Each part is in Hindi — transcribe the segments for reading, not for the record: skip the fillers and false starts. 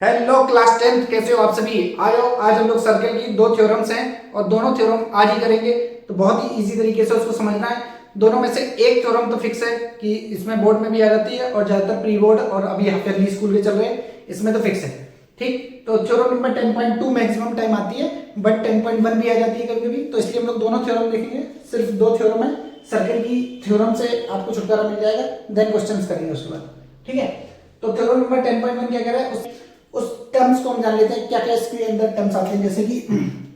हेलो क्लास 10th, कैसे हो आप सभी। आयो आज हम लोग सर्कल की दो थ्योरम्स हैं और दोनों थ्योरम आज ही करेंगे। तो बहुत ही इजी तरीके से उसको समझना है। दोनों में से एक थ्योरम तो फिक्स है कि इसमें बोर्ड में भी आ जाती है और ज्यादातर प्री बोर्ड और अभी हाफ स्कूल के चल रहे हैं, इसमें तो फिक्स है। ठीक, तो थ्योरम नंबर 10.2 मैक्सिमम टाइम आती है, बट 10.1 भी आ जाती है कभी कभी। तो इसलिए हम लोग दोनों थ्योरम देखेंगे, सिर्फ दो थ्योरम है। सर्कल की थ्योरम से आपको छुटकारा मिल जाएगा, देन क्वेश्चंस करेंगे उसके बाद। ठीक है, तो थ्योरम नंबर 10.1 क्या कह रहा है, उस टर्म्स को हम जान लेते हैं क्या क्या इसके अंदर टर्म्स आते हैं। जैसे कि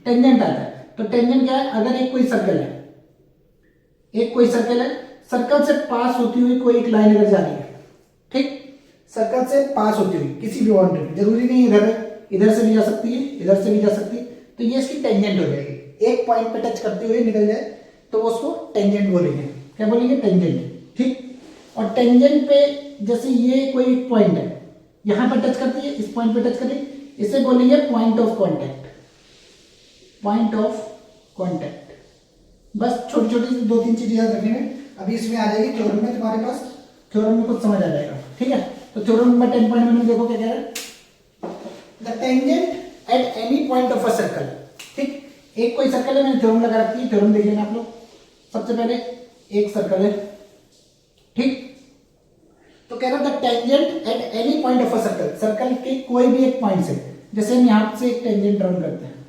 टेंजेंट आता है, तो टेंजेंट क्या है, अगर एक कोई सर्कल है, सर्कल से पास होती हुई कोई एक लाइन अगर जा रही है, ठीक, सर्कल से पास होती हुई किसी भी बाउंड्री, जरूरी नहीं इधर है, इधर से भी जा सकती है, इधर से भी जा सकती है, तो ये इसकी टेंजेंट हो जाएगी। एक पॉइंट पे टच करते हुए निकल जाए तो वो उसको टेंजेंट बोलेंगे। क्या बोलेंगे? टेंजेंट। ठीक, और टेंजेंट पे जैसे ये कोई पॉइंट है, यहां पर टच करती है, इस पॉइंट पे टच करती है, इसे बोलेंगे point of contact. Point of contact. बस छोटी छोटी दो तीन चीजें याद रखनी है, अभी इसमें आ जाएगी थ्योरम में, तुम्हारे पास थ्योरम में कुछ समझ आ जाएगा। ठीक है, तो थ्योरम नंबर 10.1 में देखो क्या कह रहा है, the tangent at any point of a circle. ठीक, एक कोई सर्कल है, मैंने थ्योरम लगा रखी है, थ्योरम देख लेना आप लोग। सबसे पहले एक सर्कल है, ठीक, तो कह रहा था tangent at any point of a circle, circle के कोई भी एक पॉइंट से, जैसे हम यहां से एक टेंजेंट ड्रॉ करते हैं,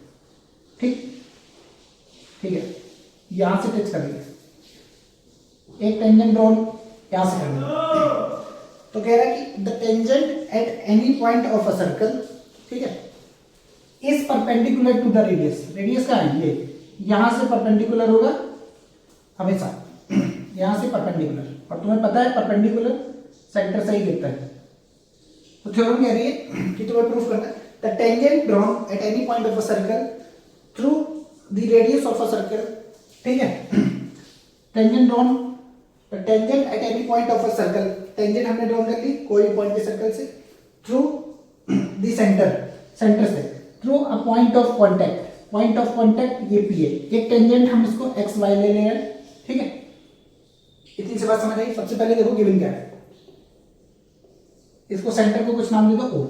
ठीक, ठीक है, यहां से टच करेंगे, एक टेंजेंट ड्रॉ यहां से करेंगे, तो कह रहा है कि the tangent at any point of a circle, ठीक है, is perpendicular to the radius. Radius का है ये, यहां से परपेंडिकुलर होगा हमेशा, यहां से परपेंडिकुलर, और तुम्हें पता है परपेंडिकुलर सेंटर से ही गिरता है। तो थ्योरम कह रही है कि तुम्हें प्रूफ करना है the tangent drawn at any point of a circle through the radius of a circle. ठीक है, tangent drawn, tangent at any point of a circle, tangent हमने ड्रॉन कर ली कोई भी पॉइंट के सर्कल से, थ्रू द सेंटर, सेंटर से, through a point of contact. Point of contact ये पी है, एक टेंजेंट हम इसको एक्स वाई ले रहे हैं। ठीक है, इतनी सी बात समझ आई। सबसे पहले देखो गिवन क्या है, इसको सेंटर को कुछ नाम दे दो O,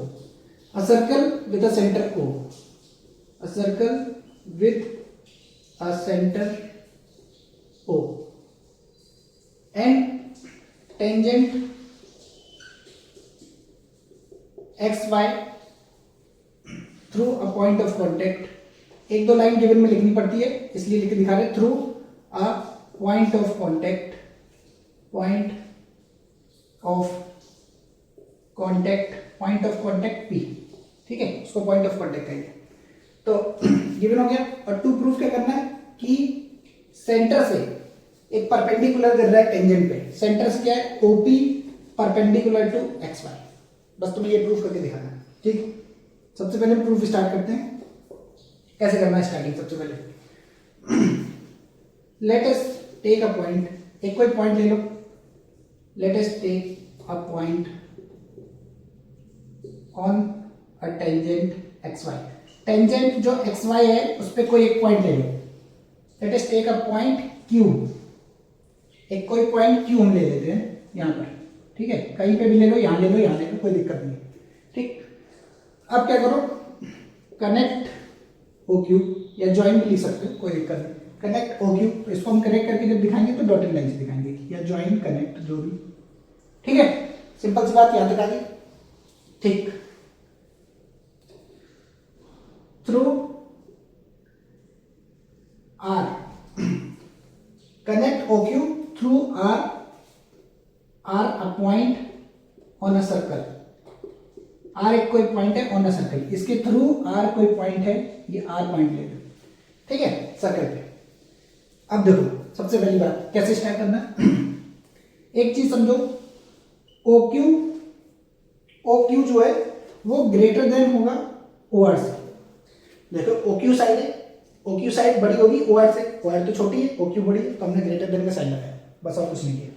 a circle with a centre O, a circle with a centre O and tangent X Y through a point of contact. एक दो लाइन गिवन में लिखनी पड़ती है, इसलिए लिख दिखा रहे, through a point of contact, point of contact, point of contact P. ठीक है, उसको पॉइंट ऑफ कांटेक्ट कहेंगे। तो गिवन हो गया, और टू प्रूफ क्या करना है कि सेंटर से एक परपेंडिकुलर गिर रहा है टेंजेंट पे, सेंटर से क्या है, OP perpendicular to x y. बस तुम्हें ये प्रूफ करके दिखाना है। ठीक, सबसे पहले प्रूफ स्टार्ट करते हैं। कैसे करना है स्टार्टिंग, सबसे पहले let us take a point, एक कोई पॉइंट ले लो, let us take a point on a tangent X Y. Tangent जो एक्स वाई है उस पर कोई एक पॉइंट ले लो, let us take a point Q, एक कोई पॉइंट क्यू हम ले लेते हैं यहां पर। ठीक है, कहीं पे भी ले लो, यहां ले लो, यहां ले लो, कोई दिक्कत नहीं। ठीक, अब क्या करो, कनेक्ट ओ क्यू, या ज्वाइन भी लिख सकते हो, कोई दिक्कत नहीं, कनेक्ट ओ क्यू। तो इसको हम कनेक्ट करके जब दिखाएंगे तो डॉटेड लाइन से दिखाएंगे, या ज्वाइन कनेक्ट जो भी। ठीक है, सिंपल सी बात यहां तक आ गई। ठीक, through R, connect O Q through R, R a point on a circle, R एक कोई पॉइंट है ऑन अ सर्कल, इसके थ्रू आर कोई पॉइंट है, ये आर पॉइंट ले लो। ठीक है, सर्कल पे। अब देखो सबसे पहली बात कैसे स्टार्ट करना है एक चीज समझो, ओ क्यू जो है वो ग्रेटर देन होगा ओ आर से। देखो ओ क्यू साइड है, ओ क्यू साइड बड़ी होगी ओ आर से, ओ आर तो छोटी है, ओ क्यू बड़ी है, तो हमने ग्रेटर देन का साइन लगाया, बस और कुछ नहीं किया।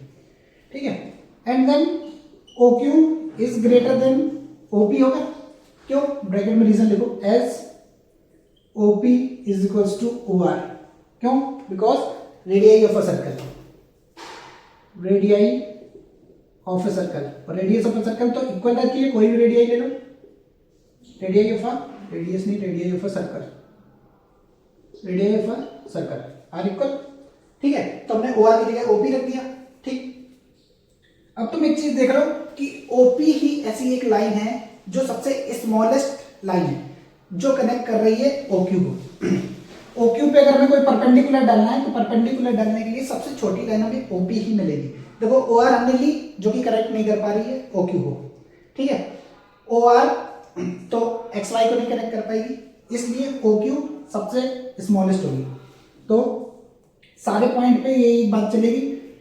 ठीक है, and then O Q is greater than OP होगा, क्यों, ब्रैकेट में रीजन लिखो, as OP is equals to O R, क्यों, because radii of a circle, radii of a circle, और रेडियस ऑफ ए सर्कल तो इक्वल रहती है, कोई भी रेडियाई ले लो, रेडियस ऑफ अ रेडियस नहीं, radius of a circle, radius of a circle are equal. ठीक है, तो हमने ओ आर की जगह ओपी रख दिया। ठीक, अब तुम एक चीज देख रहे हो कि ओपी ही ऐसी एक लाइन है जो सबसे स्मॉलेस्ट लाइन है जो कनेक्ट कर रही है ओक्यू को। ओक्यू पे अगर हमें कोई परपेंडिकुलर डालना है तो परपेंडिकुलर डालने के लिए सबसे छोटी लाइन हमें ओपी ही मिलेगी। देखो ओ आर हमने ली जो कि कनेक्ट नहीं कर पा रही है ओक्यू को। ठीक है, ओ आर तो एक्स वाई को नहीं कनेक्ट कर पाएगी, इसलिए OQ सबसे स्मॉलेस्ट होगी। तो सारे पॉइंट पे यही बात चलेगी।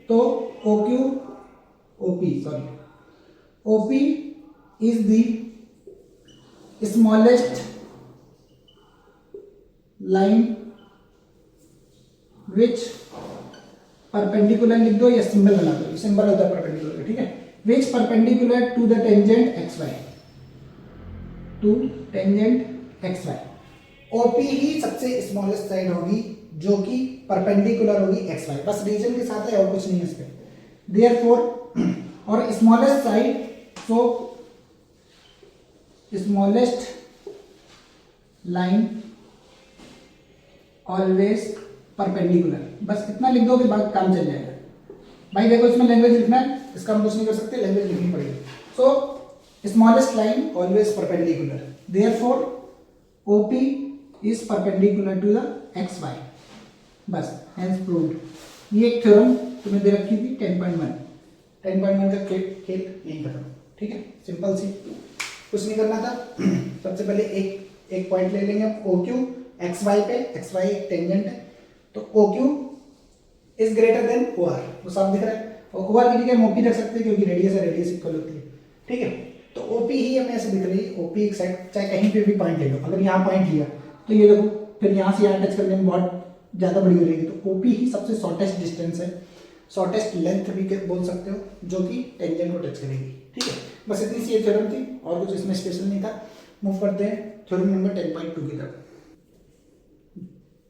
तो OQ OP sorry OP is the smallest line which perpendicular लिख दो या सिंबल बना दो, सिंबल होता है परपेंडिकुलर। ठीक है, which perpendicular to the tangent X Y, to tangent X Y. OP ही सबसे स्मॉलेस्ट साइड होगी जो कि परपेंडिकुलर होगी एक्स वाई, बस रीजन के साथ है और कुछ नहीं है इसमें। देयरफॉर और स्मॉलेस्ट साइड, सो स्मॉलेस्ट लाइन ऑलवेज परपेंडिकुलर, बस इतना लिख दो कि बात काम चल जाएगा। भाई देखो इसमें लैंग्वेज लिखना है, इसका हम कुछ नहीं कर सकते, लैंग्वेज लिखनी पड़ेगी। सो smallest line always perpendicular, therefore OP is perpendicular to the XY, बस hence proved। ये एक थ्योरम तुम्हें दे रखी थी 10.1 का खेल यहीं खत्म। ठीक है, सिंपल सी, कुछ नहीं करना था। सबसे पहले एक पॉइंट ले लेंगे हम OQ XY पे, XY एक टेंजेंट है तो OQ is greater then OR, वो साफ दिख रहा है। और OR की जगह हम OP रख सकते हैं क्योंकि रेडियस है, रेडियस इक्वल होती है। ठीक है, तो OP ही हमें ऐसे दिख रही है। OP एक साइड चाहे कहीं पे भी पॉइंट ले लो, अगर यहाँ पॉइंट लिया तो ये देखो फिर यहाँ से यहाँ टच करने में बहुत ज़्यादा बड़ी हो जाएगी, तो OP ही सबसे शॉर्टेस्ट डिस्टेंस है, शॉर्टेस्ट लेंथ भी बोल सकते हो, जो कि टेंजेंट को टच करेगी। ठीक है, बस इतनी सी ये थ्योरम थी और कुछ इसमें स्पेशल नहीं था। मूव करते हैं थ्योरम नंबर 10.2 की तरफ।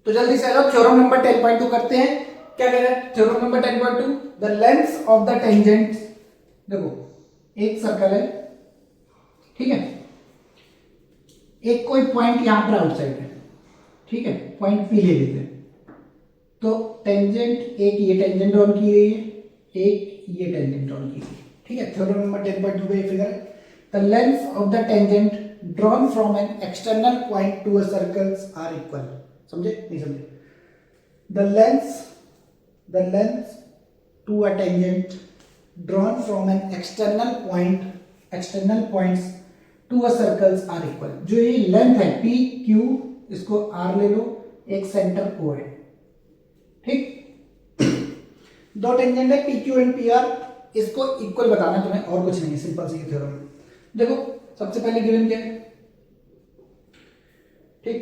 तो जल्दी से आ जाओ, थ्योरम नंबर 10.2 करते हैं। क्या कह रहा है theorem number 10.2? The length of the tangent, देखो एक सर्कल है, ठीक है, एक कोई पॉइंट यहां पर आउटसाइड है, ठीक है, पॉइंट पी ले लेते हैं। तो टेंजेंट, एक ये टेंजेंट ड्रॉन की गई है, एक ये टेंजेंट ड्रॉन की गई है। ठीक है, थ्योरम नंबर 10.2 पे फिगर है, the length of the tangent drawn from an external point to a circles are equal. समझे नहीं समझे? The length to a tangent drawn from an external points to a circles are equal। जो ये लेंथ है पी क्यू, इसको आर ले लो, एक सेंटर ओ है। ठीक, दो टेंजेंट है P Q and P R, इसको इक्वल बताना तुम्हें और कुछ नहीं है, सिंपल सी थ्योरम। देखो सबसे पहले गिवन क्या है? ठीक,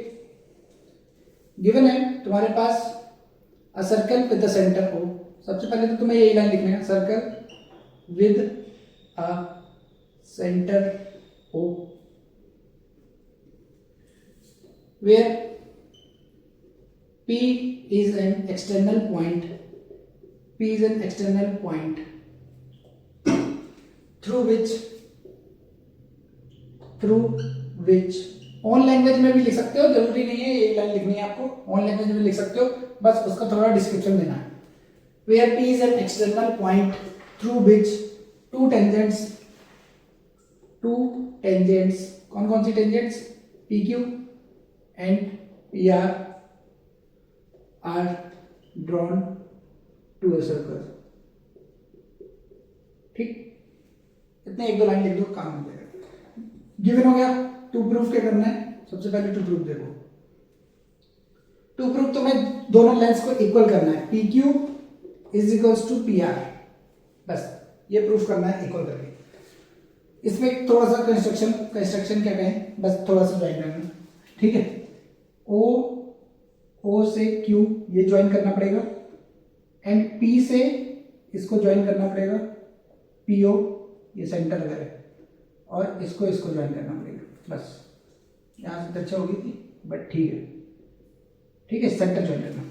गिवन है तुम्हारे पास a circle with the centre O. सबसे पहले तो तुम्हें यही लाइन लिखना है, circle with a center O where P is an external point, through which on language में भी लिख सकते हो, जरूरी नहीं है ये लाइन लिखनी है आपको, ऑन लैंग्वेज में लिख सकते हो, बस उसका थोड़ा डिस्क्रिप्शन देना है। where P is an external point through which two tangents, कौन कौन सी tangents? PQ and PR are drawn to a circle। ठीक, इतने एक दो लाइन लिख दो, काम हो जाएगा। गिवन हो गया। टू प्रूफ क्या करना है? सबसे पहले टू प्रूफ देखो, टू प्रूफ तुम्हें दोनों लेंस को इक्वल करना है, PQ is equals to PR, बस ये प्रूफ करना है इक्वल करके। इसमें थोड़ा सा कंस्ट्रक्शन क्या कहें, बस थोड़ा सा ज्वाइन करना। ठीक है, O से Q ये ज्वाइन करना पड़ेगा, एंड P से इसको ज्वाइन करना पड़ेगा, PO ये सेंटर अगर है, और इसको ज्वाइन करना पड़ेगा। बस यहाँ से अच्छा होगी थी बट ठीक है। ठीक है, सेंटर ज्वाइन करना।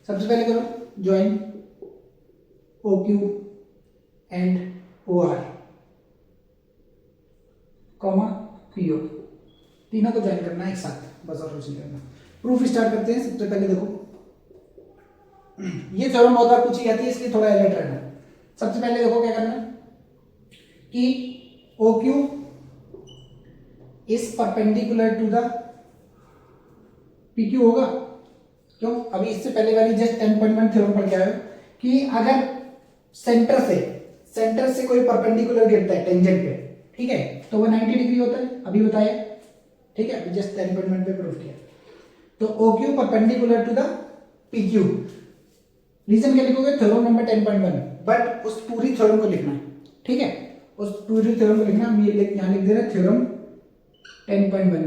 सबसे पहले करो join OQ and OR comma PO। तीनों को ज्वाइन करना है एक साथ, बस और कुछ नहीं करना। प्रूफ स्टार्ट करते हैं। सबसे पहले देखो, ये थ्योरम बहुत बार पूछी जाती है, इसलिए थोड़ा अलर्ट रहना। सबसे पहले देखो क्या करना कि OQ is perpendicular to the PQ होगा। क्यों? अभी इससे पहले वाली जस्ट 10.1 थ्योरम पढ़ के आए हो कि अगर सेंटर से कोई परपेंडिकुलर गिरता है टेंजेंट पे, ठीक है, तो वो 90 डिग्री होता है, अभी बताया, ठीक है, अभी जस्ट 10.1 पे प्रूफ किया। तो OQ perpendicular to the PQ। Reason क्या लिखोगे? थ्योरम नंबर 10.1, बट उस पूरी थ्योरम को लिखना है, ठीक है, उस पूरी थ्योरम को लिखना। हम ये यहाँ लिख दे रहे हैं थ्योरम 10.1,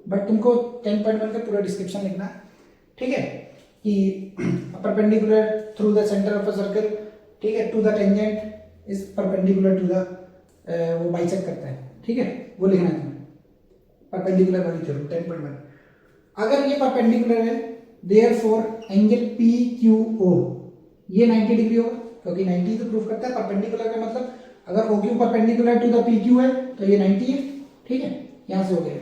बट तुमको 10.1 का पूरा डिस्क्रिप्शन लिखना है, ठीक है, कि perpendicular through the centre of a circle, ठीक है, to the tangent is perpendicular to the, वो बाइसेक्ट करता है, ठीक है, वो लिखना है तुम्हें, परपेंडिकुलर वाली थ्योरम 10.1। अगर ये परपेंडिकुलर है, देयरफॉर एंगल PQO ये 90 डिग्री होगा, क्योंकि 90 तो प्रूफ करता है परपेंडिकुलर का मतलब। अगर OQ perpendicular to the PQ है तो ये 90 है, ठीक है, यहां से हो गया।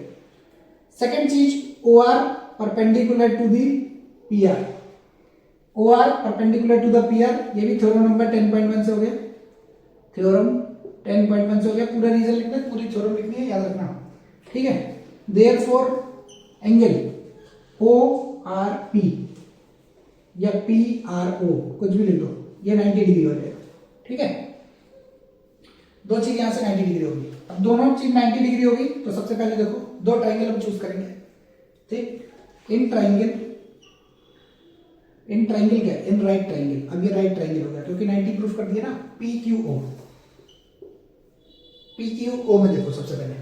सेकंड चीज, OR perpendicular to the PR, OR perpendicular to the PR, ये भी थ्योरम नंबर 10.1 से हो गया, थ्योरम 10.1 से हो गया। पूरा रीजन लिखना है, पूरी थ्योरम लिखनी है, याद रखना, ठीक है। देयरफॉर एंगल ORP या PRO कुछ भी लिख दो, ये 90 डिग्री हो जाएगा, ठीक है। दो चीज यहां से 90 डिग्री होगी। अब दोनों चीज 90 डिग्री होगी तो सबसे पहले देखो दो ट्राइंगल हम चूज करेंगे, ठीक। इन ट्राइंगल क्या? In right triangle. अब ये राइट ट्राइंगल हो गया क्योंकि 90 प्रूफ कर दिया ना। PQO में देखो सबसे पहले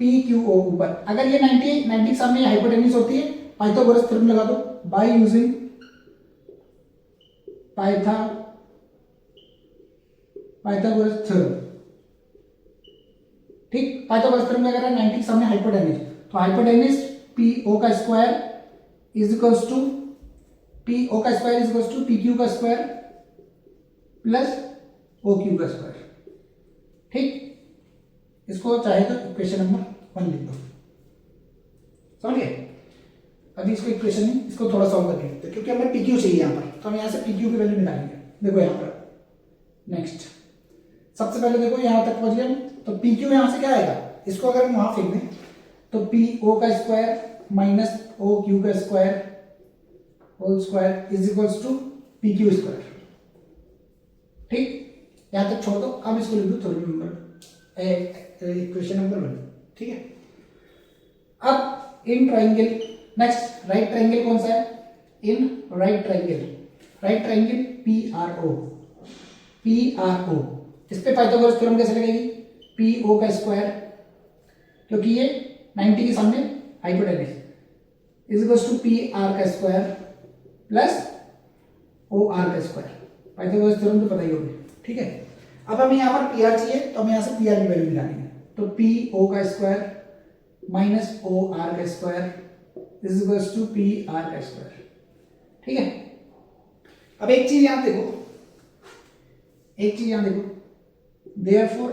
PQO ऊपर, अगर ये 90 के सामने हाइपोटेन्यूज होती है, पाइथागोरस थ्योरम लगा दो बाय यूजिंग पाइथागोरस थ्योरम, ठीक। पाइथागोरस थ्योरम में अगर 90 के सामने हाइपोटेन्यूज, तो हाइपोटेन्यूज PO का square is equals to PQ का स्क्वायर प्लस OQ का स्क्वायर, ठीक। इसको चाहे तो इक्वेशन नंबर 1 लिख दो, समझ गए। अभी इसको इक्वेशन नहीं, इसको थोड़ा सॉल्व करके लिखते हैं क्योंकि हमें PQ चाहिए यहाँ पर, तो हम यहाँ से PQ की वैल्यू निकालेंगे। देखो यहाँ पर नेक्स्ट, सबसे पहले देखो यहाँ तक पहुंच गए, तो PQ यहाँ से क्या आएगा, इसको अगर हम वहां फेंक दें तो PO का स्क्वायर माइनस OQ का square whole square is equals to PQ square, ठीक। यहां तक छोड़ दो। अब इसको लिख दो थ्योरम नंबर इक्वेशन नंबर 1, ठीक है। अब in triangle, next right triangle कौन सा है? इन राइट ट्राइंगल PRO, इस पे पाइथागोरस थ्योरम कैसे लगेगी? PO का स्क्वायर, क्योंकि ये 90 के सामने hypotenuse, is equals to PR का स्क्वायर प्लस OR का स्क्वायर। पाइथागोरस थ्योरम तो पता ही होगी, ठीक है। अब हमें यहाँ पर PR चाहिए, तो हम यहाँ से PR की वैल्यू निकालेंगे, तो PO का स्क्वायर माइनस OR का square is equals to PR का स्क्वायर, ठीक है। अब एक चीज यहां देखो, therefore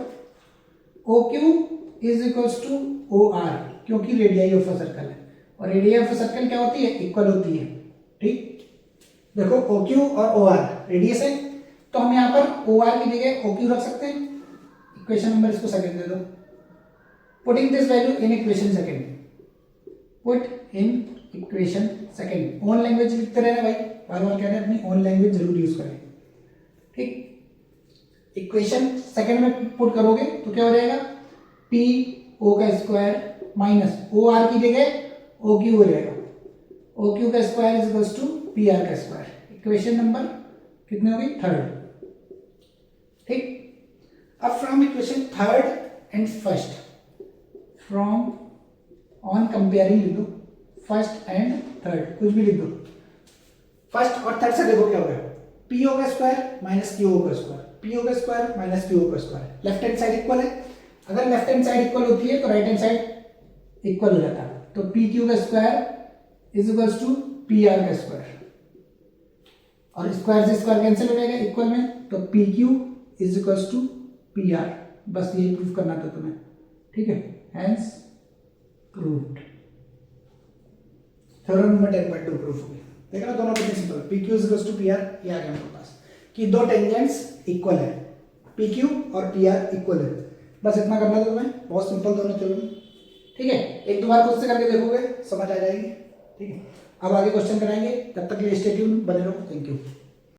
OQ is equals to OR, क्योंकि रेडियाई ऑफ अ सर्कल है, और रेडियाई ऑफ अ सर्कल क्या होती है? इक्वल होती है, ठीक। देखो OQ और OR रेडियस है, तो हम यहाँ पर OR की जगह OQ रख सकते हैं। इक्वेशन नंबर इसको सेकंड दे दो, putting this value in equation second, put in equation second. Own language लिखते रहना भाई, बार बार कह रहे हैं अपनी ओन लैंग्वेज जरूर यूज करें, ठीक। इक्वेशन सेकंड में पुट करोगे तो क्या हो जाएगा? PO का स्क्वायर माइनस OR की जगह OQ हो जाएगा, OQ का square is equals to PR का स्क्वायर। इक्वेशन नंबर कितनी होगी? 3rd, ठीक। अब from equation 3rd and first, from on comparing लिख दो, फर्स्ट एंड थर्ड कुछ भी लिख दो। फर्स्ट और थर्ड से देखो क्या हो गया, PO का स्क्वायर माइनस QO का स्क्वायर, PO का स्क्वायर माइनस QO का square. Left hand side equal है, अगर लेफ्ट हैंड साइड इक्वल होती है तो राइट हैंड साइड इक्वल हो जाता है, तो PQ का square is equals to PR का स्क्वायर, और स्क्वायर से स्क्वायर कैंसिल हो जाएगा इक्वल में, तो PQ is equals to PR। बस ये प्रूफ करना था तुम्हें, ठीक है। Hence proved. Theorem number 10.2 proof हो गया। देखा ना, दोनों कितने simple. P Q is to P R, ये आ गया हमारे पास कि दो टेंजेंट्स इक्वल है, पी क्यू और पी आर इक्वल है। बस इतना करना था तुम्हें, बहुत सिंपल दोनों थ्योरम। ठीक है, एक दो बार खुद से करके देखोगे समझ आ जाएगी। ठीक है, अब आगे क्वेश्चन कराएंगे, तब तक के लिए स्टे ट्यून, बने रहो। Thank you.